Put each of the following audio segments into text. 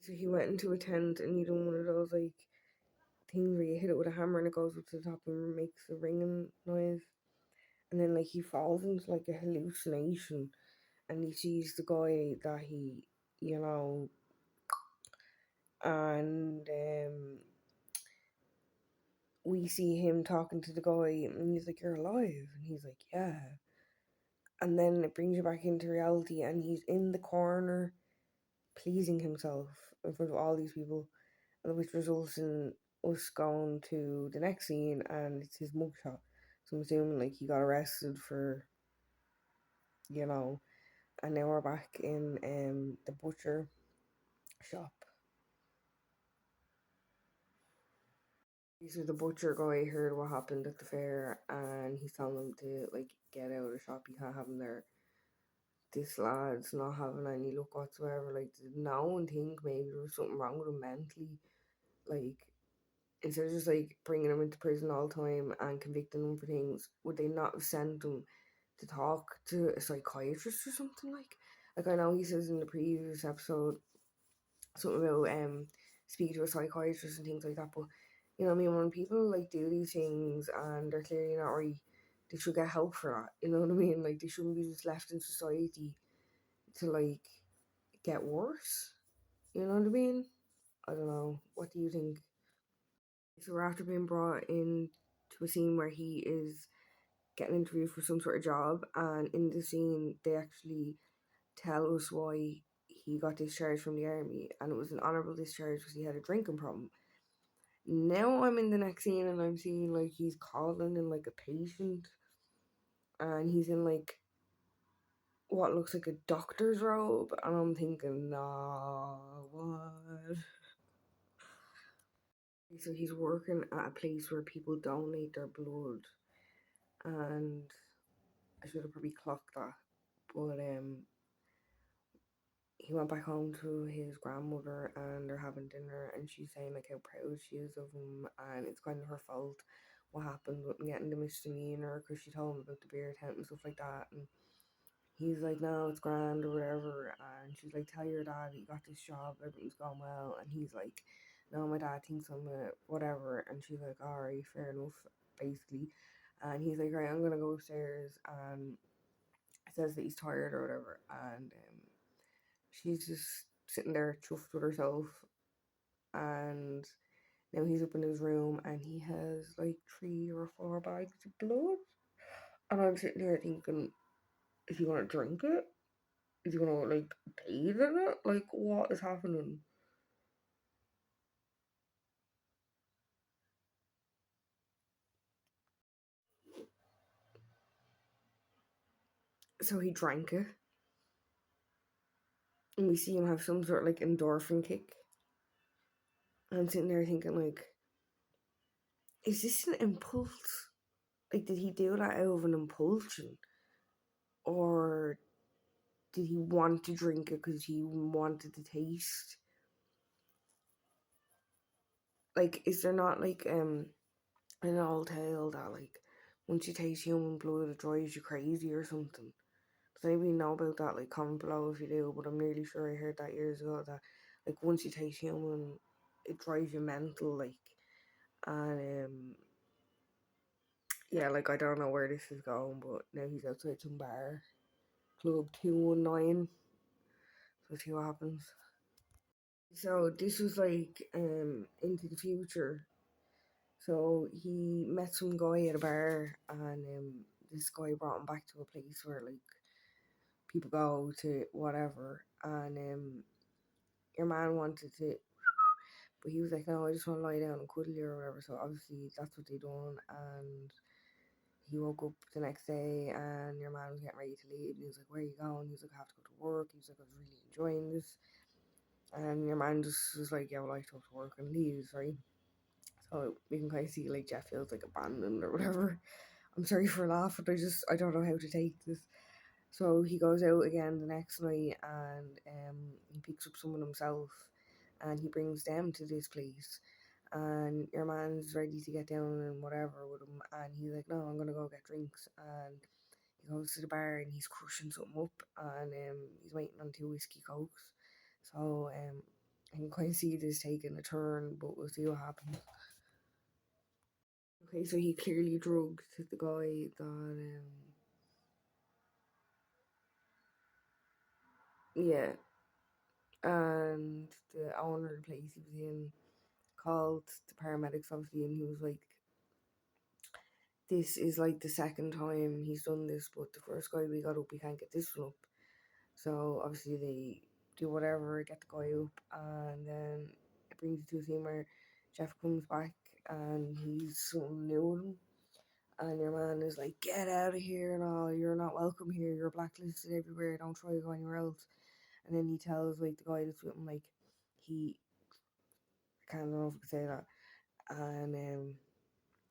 So he went into a tent and he done one of those like things where you hit it with a hammer and it goes up to the top and makes a ringing noise. And then like he falls into like a hallucination and he sees the guy that you know, and we see him talking to the guy and he's like, "You're alive," and he's like, "Yeah." And then it brings you back into reality and he's in the corner pleasing himself in front of all these people, which results in us going to the next scene and it's his mugshot. So I'm assuming like he got arrested for, you know, and now we're back in the butcher shop. So the butcher guy heard what happened at the fair and he's telling him to like get out of the shop, you can't have him there. This lad's not having any luck whatsoever. Like, did no one think maybe there was something wrong with him mentally? Like, instead of just like bringing him into prison all the time and convicting him for things, would they not have sent him to talk to a psychiatrist or something? Like I know he says in the previous episode something about speak to a psychiatrist and things like that, but you know what I mean, when people like do these things and they're clearly not right, they should get help for that. You know what I mean? Like they shouldn't be just left in society to like get worse. You know what I mean? I don't know. What do you think? So we're after being brought in to a scene where he is getting interviewed for some sort of job, and in the scene they actually tell us why he got discharged from the army, and it was an honourable discharge because he had a drinking problem. Now I'm in the next scene and I'm seeing like he's calling in like a patient, and he's in like what looks like a doctor's robe, and I'm thinking, nah, what? So he's working at a place where people donate their blood, and I should have probably clocked that, but he went back home to his grandmother and they're having dinner and she's saying like how proud she is of him and it's kind of her fault what happened with him getting the misdemeanor because she told him about the beer tent and stuff like that, and he's like, no, it's grand or whatever, and she's like, tell your dad that you got this job, everything's going well, and he's like, no, my dad thinks I'm a whatever, and she's like, alright, fair enough, basically, and he's like, right, I'm gonna go upstairs, and says that he's tired or whatever, and she's just sitting there chuffed with herself, and now he's up in his room and he has like 3 or 4 bags of blood, and I'm sitting there thinking, is he gonna drink it? Is he gonna like bathe in it? Like what is happening? So he drank it, and we see him have some sort of like endorphin kick. And I'm sitting there thinking, like, is this an impulse? Like, did he do that out of an impulsion? Or did he want to drink it because he wanted the taste? Like, is there not like an old tale that like once you taste human blood it drives you crazy or something? Does anybody know about that? Like comment below if you do, but I'm nearly sure I heard that years ago that like once you taste human it drives you mental, like, and yeah, like I don't know where this is going, but now he's outside some bar. Club 219. So let's see what happens. So this was like into the future. So he met some guy at a bar, and this guy brought him back to a place where like people go to whatever, and your man wanted to, but he was like, no, I just want to lie down and cuddle you or whatever. So obviously that's what they done, and he woke up the next day, and your man was getting ready to leave, and he was like, where are you going? He was like, I have to go to work. He was like, I was really enjoying this, and your man just was like, yeah, well, I have to go to work, and leaves, right? So we can kind of see like Jeff feels like abandoned or whatever. I'm sorry for laughing. I don't know how to take this. So he goes out again the next night and he picks up someone himself and he brings them to this place. And your man's ready to get down and whatever with him. And he's like, no, I'm going to go get drinks. And he goes to the bar and he's crushing something up and he's waiting on 2 whiskey cokes. So I think can kind of see this taking a turn, but we'll see what happens. Okay, so he clearly drugged the guy that, yeah, and the owner of the place he was in called the paramedics, obviously, and he was like, this is like the second time he's done this, but the first guy we got up, we can't get this one up. So obviously they do whatever, get the guy up, and then it brings you to a scene where Jeff comes back and he's something new with him. And your man is like, get out of here and all, you're not welcome here, you're blacklisted everywhere, don't try to go anywhere else. And then he tells like the guy that's with him, like, he, I can't know if I can say that. And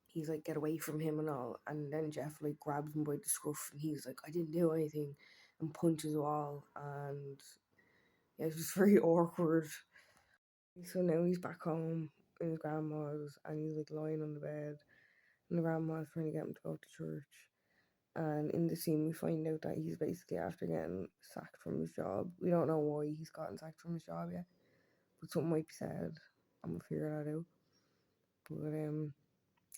he's like, get away from him and all. And then Jeff like grabs him by the scruff and he's like, I didn't do anything, and punches the wall. And yeah, it's just very awkward. So now he's back home in his grandma's and he's like lying on the bed. And the grandma's trying to get him to go to church. And in the scene, we find out that he's basically after getting sacked from his job. We don't know why he's gotten sacked from his job yet, but something might be said. I'm gonna figure that out.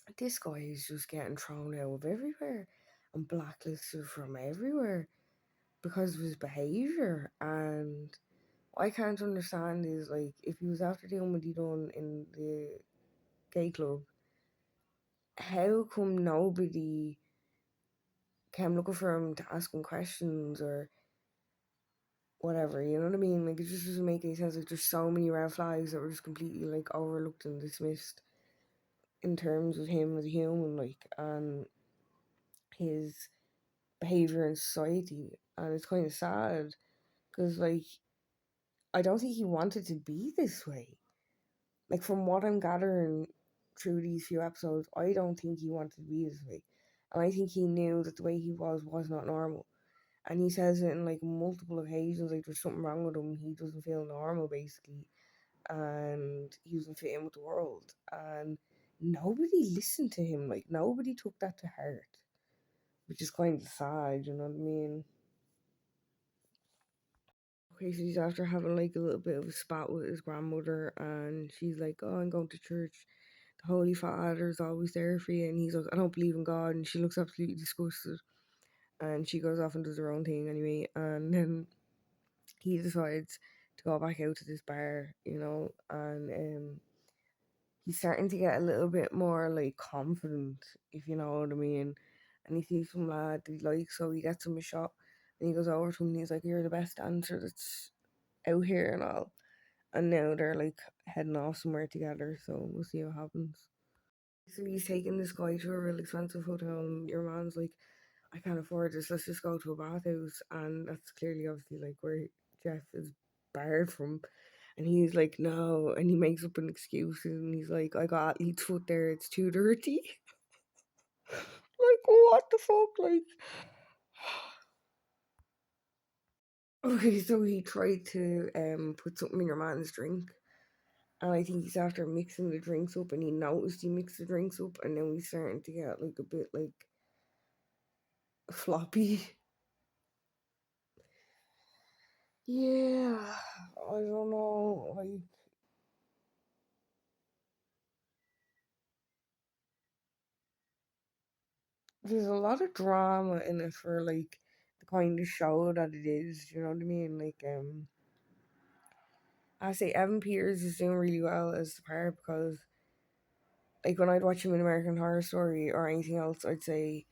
But this guy is just getting thrown out of everywhere and blacklisted from everywhere because of his behaviour. And what I can't understand is, like, if he was after doing what he done in the gay club, how come nobody came looking for him to ask him questions or whatever, you know what I mean? Like, it just doesn't make any sense. Like, there's so many red flags that were just completely, like, overlooked and dismissed in terms of him as a human, like, and his behavior in society. And it's kind of sad because, like, I don't think he wanted to be this way. Like, from what I'm gathering through these few episodes, I don't think he wanted to be this way. And I think he knew that the way he was not normal. And he says it in like multiple occasions, like there's something wrong with him. He doesn't feel normal, basically, and he doesn't fit in with the world. And nobody listened to him. Like, nobody took that to heart, which is kind of sad. You know what I mean? Okay, so he's after having like a little bit of a spat with his grandmother, and she's like, "Oh, I'm going to church. The Holy Father's always there for you." And he's like, "I don't believe in God," and she looks absolutely disgusted, and she goes off and does her own thing anyway. And then he decides to go back out to this bar, and he's starting to get a little bit more like confident, if you know what I mean. And he sees some lad that he likes, so he gets him a shot. And he goes over to him and he's like, "You're the best dancer that's out here and all." And now they're like heading off somewhere together, so we'll see what happens. So he's taking this guy to a real expensive hotel, and your man's like, "I can't afford this, let's just go to a bathhouse." And that's clearly obviously like where Jeff is barred from. And he's like, "No," and he makes up an excuse and he's like, "I got athlete's foot there, it's too dirty." Like, what the fuck? Like, okay, so he tried to put something in your man's drink. And I think he's after mixing the drinks up and he noticed he mixed the drinks up and then he's starting to get like a bit like floppy. Yeah, I don't know. Like, there's a lot of drama in it for like the kind of show that it is. You know what I mean? Like, I say Evan Peters is doing really well as the part because, like, when I'd watch him in American Horror Story or anything else, I'd say,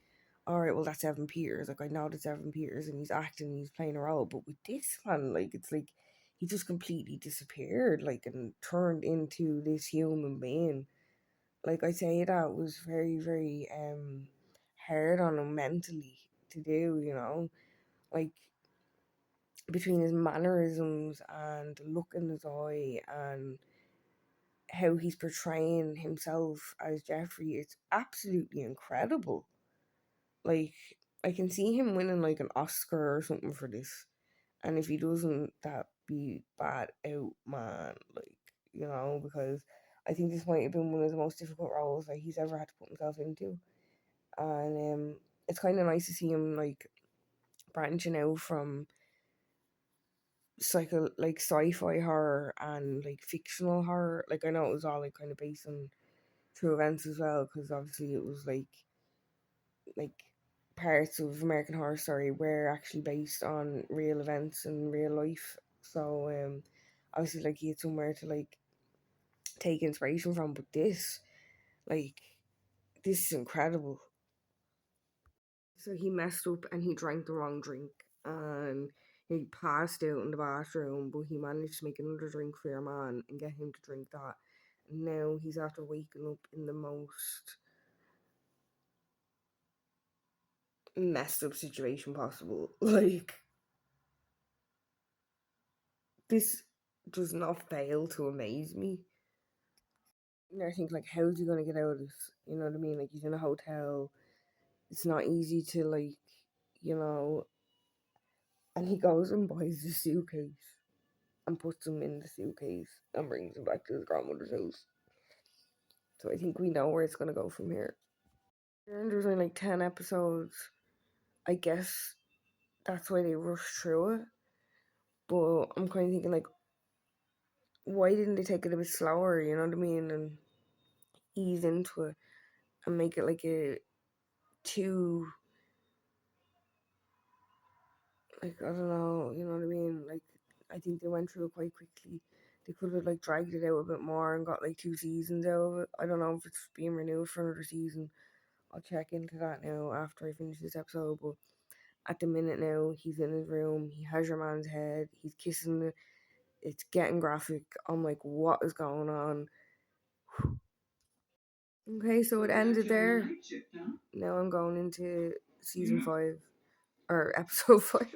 all right, well, that's Evan Peters. Like, I know that's Evan Peters and he's acting, he's playing a role. But with this one, like, it's like he just completely disappeared, like, and turned into this human being. Like, I say that was very, very hard on him mentally to do, like between his mannerisms and the look in his eye and how he's portraying himself as Jeffrey, it's absolutely incredible. Like, I can see him winning like an Oscar or something for this. And if he doesn't, that be bad out, man. Like, because I think this might have been one of the most difficult roles that he's ever had to put himself into. And it's kind of nice to see him like branching out from like sci-fi horror and like fictional horror. Like I know it was all like kind of based on true events as well, because obviously it was like parts of American Horror Story were actually based on real events and real life. So obviously like he had somewhere to like take inspiration from. But like this is incredible. So he messed up and he drank the wrong drink and he passed out in the bathroom, but he managed to make another drink for your man and get him to drink that. And now he's after waking up in the most messed up situation possible. Like this does not fail to amaze me. And I think like how's he gonna get out of this? You know what I mean? Like he's in a hotel. It's not easy to like, you know, and he goes and buys a suitcase and puts him in the suitcase and brings him back to his grandmother's house. So I think we know where it's gonna go from here. And there's only like 10 episodes. I guess that's why they rushed through it. But I'm kind of thinking like, why didn't they take it a bit slower? You know what I mean? And ease into it and make it like a too like I don't know. You know what I mean? Like I think they went through it quite quickly. They could have like dragged it out a bit more and got like 2 seasons out of it. I don't know if it's being renewed for another season. I'll check into that now after I finish this episode. But at the minute now, he's in his room. He has your man's head. He's kissing it. It's getting graphic. I'm like, what is going on? Okay, so it ended there. Now I'm going into season 5 or episode 5.